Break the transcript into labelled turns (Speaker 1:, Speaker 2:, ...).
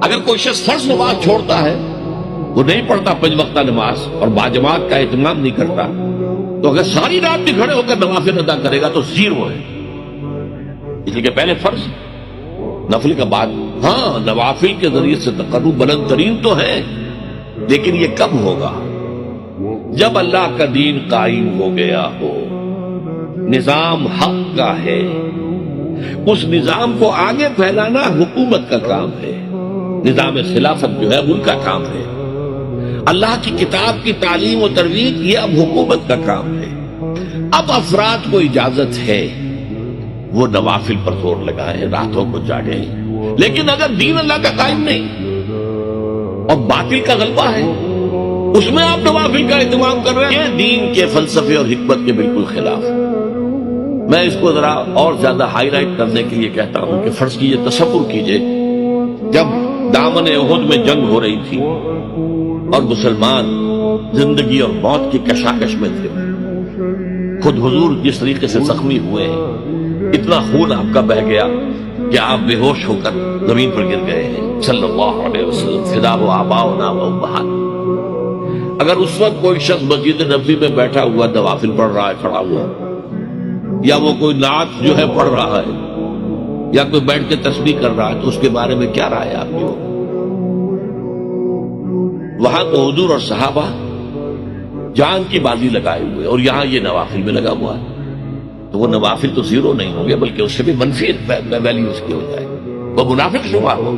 Speaker 1: اگر کوئی شخص فرض نماز چھوڑتا ہے، وہ نہیں پڑھتا 5 وقتہ نماز اور باجماعت کا اہتمام نہیں کرتا، تو اگر ساری رات بھی کھڑے ہو کر نوافل ادا کرے گا تو 0 ہے۔ اس لیے کہ پہلے فرض، نفل کا بعد۔ ہاں، نوافل کے ذریعے سے تقرب بلند ترین تو ہے، لیکن یہ کب ہوگا؟ جب اللہ کا دین قائم ہو گیا ہو، نظام حق کا ہے، اس نظام کو آگے پھیلانا حکومت کا کام ہے، نظام خلافت جو ہے ان کا کام ہے، اللہ کی کتاب کی تعلیم و ترویج یہ اب حکومت کا کام ہے۔ اب افراد کو اجازت ہے وہ نوافل پر زور لگائیں، راتوں کو جاگیں، لیکن اگر دین اللہ کا قائم نہیں اور باطل کا غلبہ ہے، اس میں آپ نوافل کا اہتمام کر رہے ہیں، یہ دین کے فلسفے اور حکمت کے بالکل خلاف۔ میں اس کو ذرا اور زیادہ ہائی لائٹ کرنے کے لیے کہتا ہوں کہ فرض کیجئے، تصور کیجئے، جب دامن احد میں جنگ ہو رہی تھی اور مسلمان زندگی اور موت کی کشاکش میں تھے، خود حضور جس طریقے سے زخمی ہوئے ہیں، اتنا خون آپ کا بہہ گیا کہ آپ بے ہوش ہو کر زمین پر گر گئے ہیں، صلی اللہ علیہ وسلم، فدا و آباؤنا و امہات۔ اگر اس وقت کوئی شخص مسجد نبوی میں بیٹھا ہوا نوافل پڑھ رہا ہے، کھڑا ہوا، یا وہ کوئی نعت جو ہے پڑھ رہا ہے، یا کوئی بیٹھ کے تسبیح کر رہا ہے، تو اس کے بارے میں کیا رائے آپ کی ہو؟ وہاں تو حضور اور صحابہ جان کی بازی لگائے ہوئے، اور یہاں یہ نوافل میں لگا ہوا ہے، تو وہ نوافل تو 0 نہیں ہوں گے، بلکہ اس سے بھی منفی ویلیو اس کی ہو جائے، وہ منافق شمار ہو۔